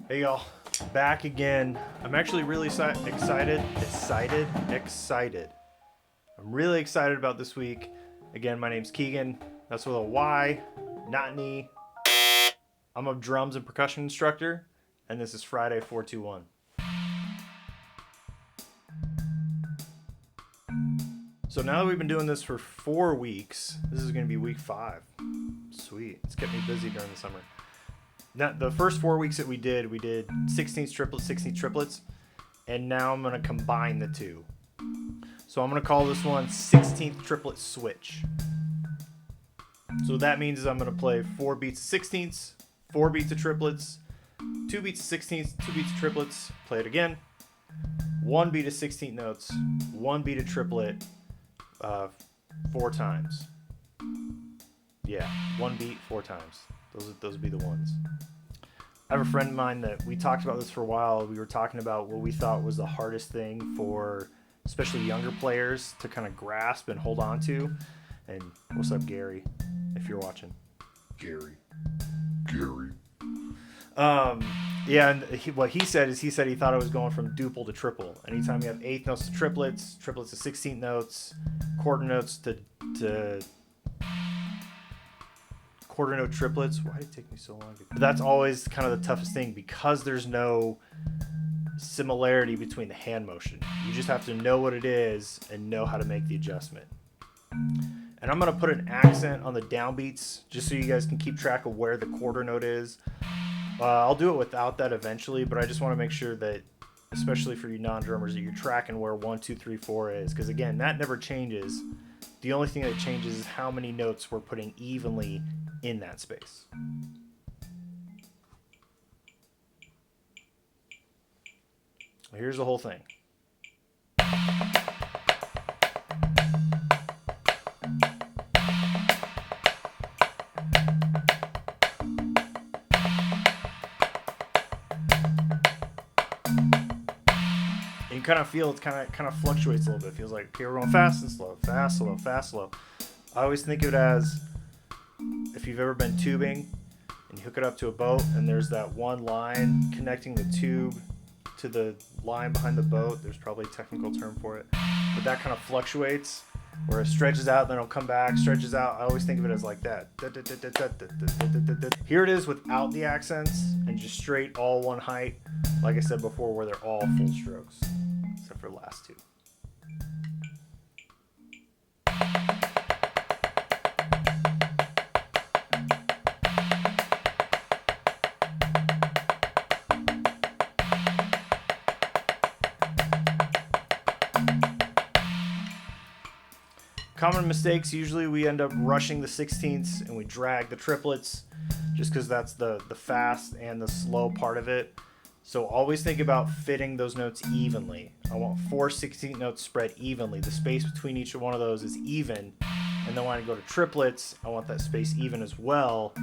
Hey y'all, back again. I'm actually really excited. I'm really excited about this week. Again, my name's Keygan. That's with a Y, not an E. I'm a drums and percussion instructor, and this is Friday 421. So now that we've been doing this for 4 weeks, this is going to be week 5. Sweet. It's kept me busy during the summer. Now, the first 4 weeks that we did 16th triplets, and now I'm going to combine the two. So I'm going to call this one 16th triplet switch. So what that means is I'm going to play 4 beats of 16ths, 4 beats of triplets, 2 beats of 16ths, 2 beats of triplets, play it again, 1 beat of 16th notes, 1 beat of triplet, 4 times. Yeah, 1 beat 4 times. Those would be the ones. I have a friend of mine that we talked about this for a while. We were talking about what we thought was the hardest thing for especially younger players to kind of grasp and hold on to. And what's up, Gary, if you're watching? Gary. Yeah, and what he said is he thought it was going from duple to triple. Anytime you have 8th notes to triplets to 16th notes, quarter notes to quarter note triplets. Why did it take me so long? But that's always kind of the toughest thing because there's no similarity between the hand motion. You just have to know what it is and know how to make the adjustment. And I'm going to put an accent on the downbeats just so you guys can keep track of where the quarter note is. I'll do it without that eventually, but I just want to make sure that, especially for you non-drummers, that you're tracking where 1, 2, 3, 4 is. Because again, that never changes. The only thing that changes is how many notes we're putting evenly in that space. Here's the whole thing. You kind of feel it kind of fluctuates a little bit. It feels like, okay, we're going fast and slow, fast, slow, fast, slow. I always think of it as if you've ever been tubing and you hook it up to a boat and there's that one line connecting the tube to the line behind the boat. There's probably a technical term for it, but that kind of fluctuates where it stretches out, then it'll come back, stretches out. I always think of it as like that. Here it is without the accents and just straight all one height. Like I said before, where they're all full strokes, except for the last two. Common mistakes, usually we end up rushing the 16ths and we drag the triplets just because that's the fast and the slow part of it. So always think about fitting those notes evenly. I want 4 16th notes spread evenly. The space between each one of those is even. And then when I go to triplets, I want that space even as well,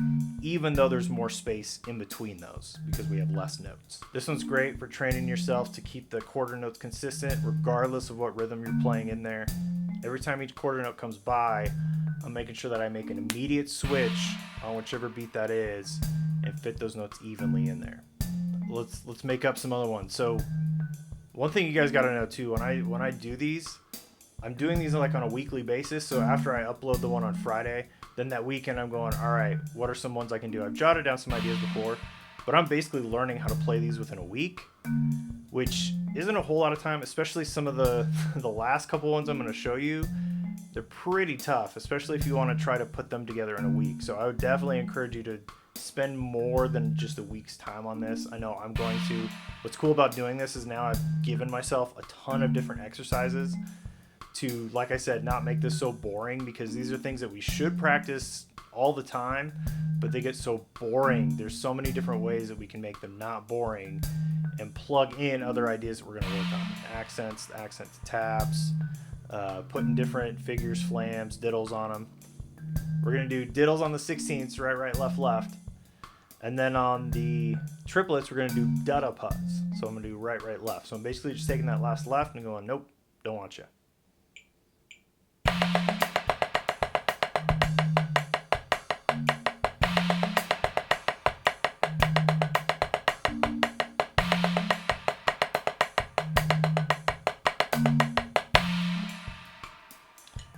even though there's more space in between those because we have less notes. This one's great for training yourself to keep the quarter notes consistent regardless of what rhythm you're playing in there. Every time each quarter note comes by, I'm making sure that I make an immediate switch on whichever beat that is and fit those notes evenly in there. Let's make up some other ones. So one thing you guys got to know too, when I do these, I'm doing these like on a weekly basis. So after I upload the one on Friday, then that weekend I'm going, all right, what are some ones I can do? I've jotted down some ideas before, but I'm basically learning how to play these within a week, which isn't a whole lot of time, especially some of the last couple ones I'm going to show you. They're pretty tough, especially if you want to try to put them together in a week. So I would definitely encourage you to spend more than just a week's time on this. I know I'm going to. What's cool about doing this is now I've given myself a ton of different exercises to, like I said, not make this so boring, because these are things that we should practice all the time, but they get so boring. There's so many different ways that we can make them not boring and plug in other ideas that we're going to work on. Accents, the accent to taps, putting different figures, flams, diddles on them. We're going to do diddles on the 16ths, right, right, left, left. And then on the triplets, we're going to do da-da putts. So I'm going to do right, right, left. So I'm basically just taking that last left and going, nope, don't want you.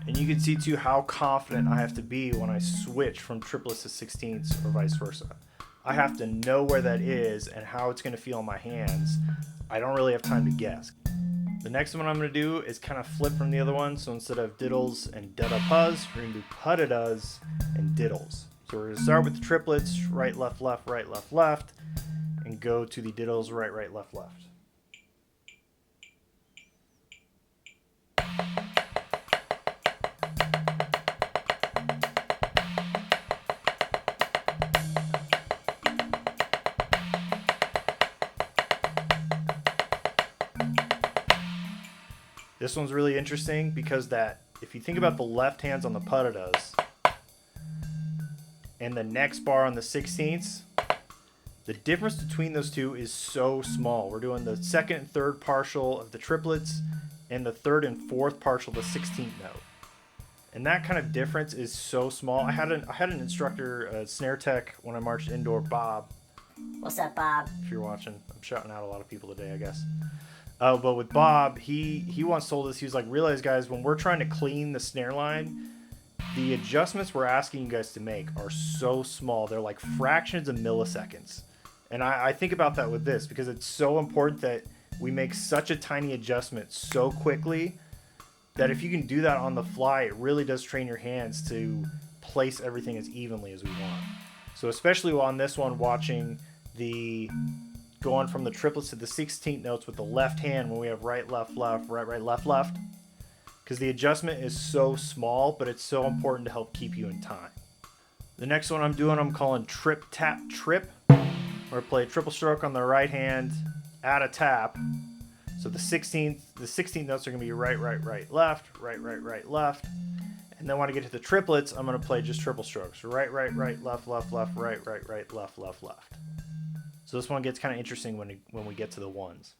And you can see too how confident I have to be when I switch from triplets to sixteenths or vice versa. I have to know where that is and how it's going to feel in my hands. I don't really have time to guess. The next one I'm going to do is kind of flip from the other one. So instead of diddles and da-da-puzz, we're going to do putta-does and diddles. So we're going to start with the triplets, right, left, left, and go to the diddles, right, left, left. This one's really interesting because if you think about the left hands on the putta-does and the next bar on the sixteenths, the difference between those two is so small. We're doing the second and third partial of the triplets and the third and fourth partial of the 16th note. And that kind of difference is so small. I had an instructor, a snare tech, when I marched indoor, Bob. What's up, Bob? If you're watching, I'm shouting out a lot of people today, I guess. But with Bob, he once told us, he was like, realize guys, when we're trying to clean the snare line, the adjustments we're asking you guys to make are so small. They're like fractions of milliseconds. And I think about that with this because it's so important that we make such a tiny adjustment so quickly that if you can do that on the fly, it really does train your hands to place everything as evenly as we want. So especially on this one, watching going from the triplets to the 16th notes with the left hand when we have right, left, right, left, because the adjustment is so small, but it's so important to help keep you in time. The next one I'm calling trip, tap, trip, where I play a triple stroke on the right hand, add a tap. So the 16th notes are going to be right, left. And then when I get to the triplets, I'm going to play just triple strokes. Right, left, right, left. So this one gets kind of interesting when we get to the ones.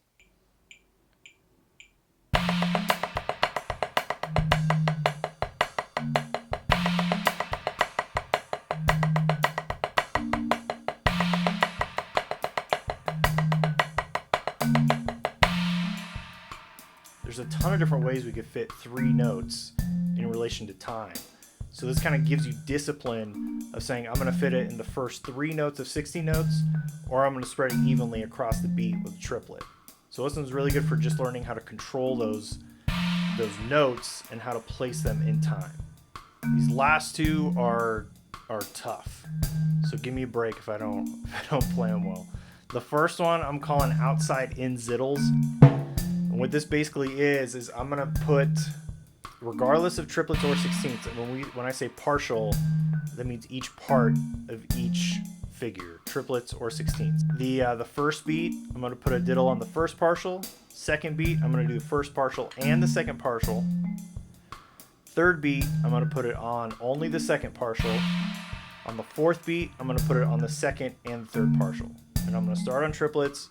There's a ton of different ways we could fit 3 notes in relation to time. So this kind of gives you discipline of saying, I'm going to fit it in the first 3 notes of 16 notes, or I'm going to spread it evenly across the beat with a triplet. So this one's really good for just learning how to control those notes and how to place them in time. These last 2 are tough. So give me a break if I don't play them well. The first one I'm calling outside in ziddles. And what this basically is I'm going to put, regardless of triplets or 16ths, when I say partial, that means each part of each figure, triplets or 16ths. The first beat, I'm going to put a diddle on the first partial. Second beat, I'm going to do the first partial and the second partial. Third beat, I'm going to put it on only the second partial. On the fourth beat, I'm going to put it on the second and third partial. And I'm going to start on triplets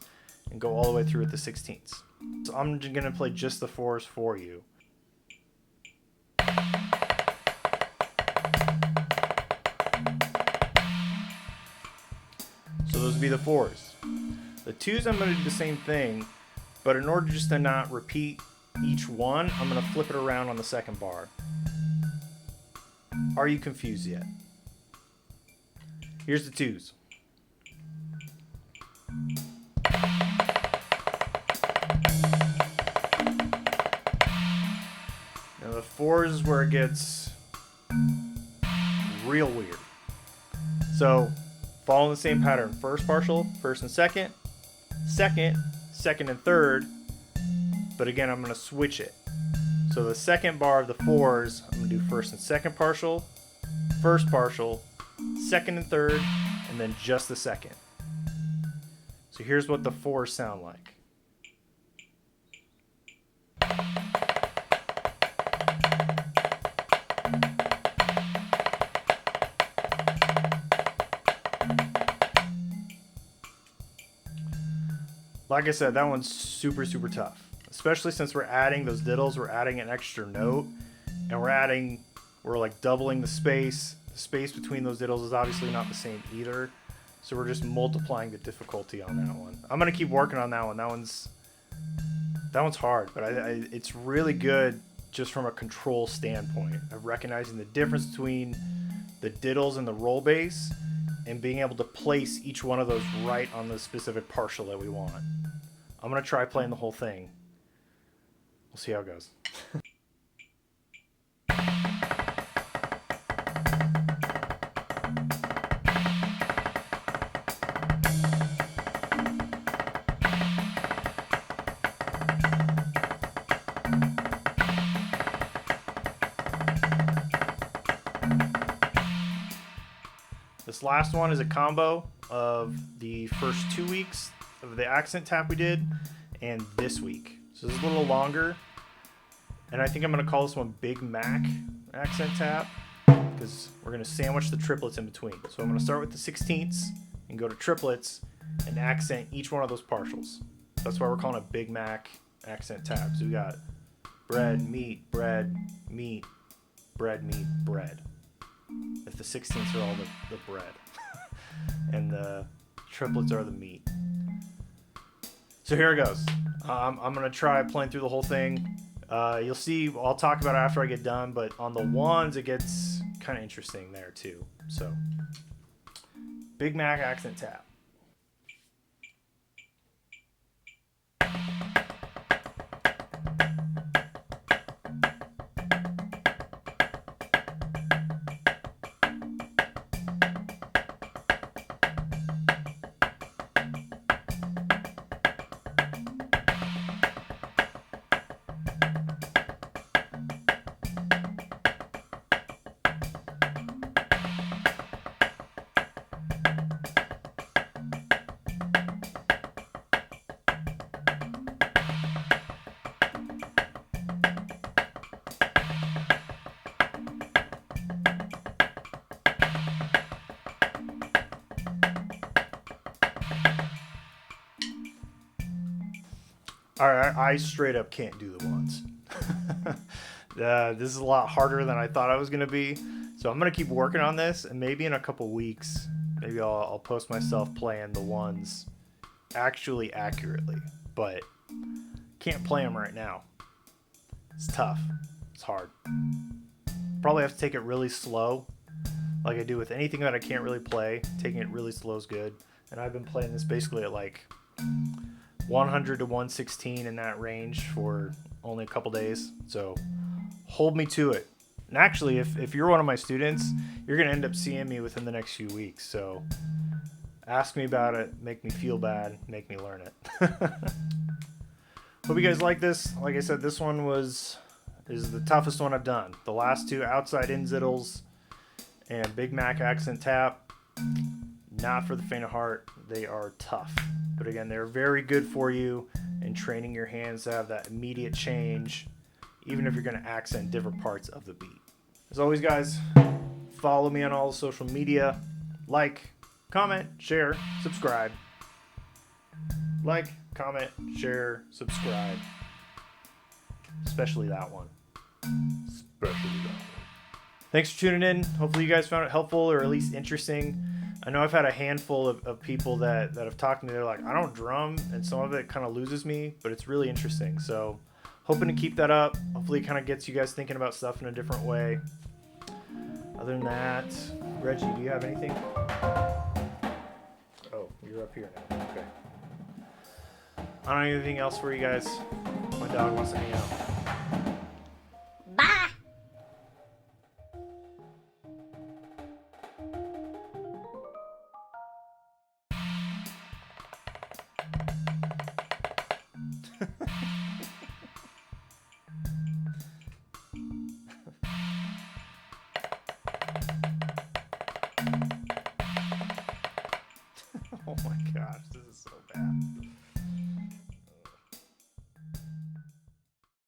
and go all the way through with the 16ths. So I'm going to play just the 4s for you. So those would be the 4s. The 2s, I'm going to do the same thing, but in order just to not repeat each one, I'm going to flip it around on the second bar. Are you confused yet? Here's the 2s. Now the 4s is where it gets real weird. So following the same pattern, first partial, first and second, second and third, but again I'm going to switch it. So the second bar of the 4s, I'm going to do first and second partial, first partial, second and third, and then just the second. So here's what the 4s sound like. Like I said, that one's super tough, especially since we're adding those diddles, we're adding an extra note, and we're like doubling the space. The space between those diddles is obviously not the same either, so we're just multiplying the difficulty on that one. I'm gonna keep working on that one. That one's hard, but it's really good just from a control standpoint of recognizing the difference between the diddles and the roll bass and being able to place each one of those right on the specific partial that we want. I'm going to try playing the whole thing. We'll see how it goes. This last one is a combo of the first 2 weeks of the accent tap we did and this week. So this is a little longer. And I think I'm going to call this one Big Mac accent tap because we're going to sandwich the triplets in between. So I'm going to start with the 16ths and go to triplets and accent each one of those partials. That's why we're calling it Big Mac accent tap. So we got bread, meat, bread, meat, bread, meat, bread. If the 16ths are all the bread and the triplets are the meat. So here it goes. I'm going to try playing through the whole thing. You'll see, I'll talk about it after I get done, but on the ones, it gets kind of interesting there too. So, Big Mac accent tap. Alright, I straight up can't do the ones. This is a lot harder than I thought I was going to be. So I'm going to keep working on this, and maybe in a couple weeks, maybe I'll post myself playing the ones actually accurately. But can't play them right now. It's tough. It's hard. Probably have to take it really slow, like I do with anything that I can't really play. Taking it really slow is good. And I've been playing this basically at like 100 to 116 in that range for only a couple days. So hold me to it. And actually, if you're one of my students, you're going to end up seeing me within the next few weeks. So ask me about it, make me feel bad, make me learn it. Hope you guys like this. Like I said, this one is the toughest one I've done. The last two, outside in ziddles and Big Mac accent tap, not for the faint of heart. They are tough. But again, they're very good for you in training your hands to have that immediate change, even if you're going to accent different parts of the beat. As always, guys, follow me on all the social media. Like, comment, share, subscribe. Like, comment, share, subscribe. Especially that one. Thanks for tuning in. Hopefully you guys found it helpful or at least interesting. I know I've had a handful of people that have talked to me. They're like, I don't drum, and some of it kind of loses me, but it's really interesting. So hoping to keep that up. Hopefully it kind of gets you guys thinking about stuff in a different way. Other than that, Reggie, do you have anything? Oh, you're up here now. Okay. I don't have anything else for you guys. My dog wants to hang out. Bye. Oh my gosh, this is so bad.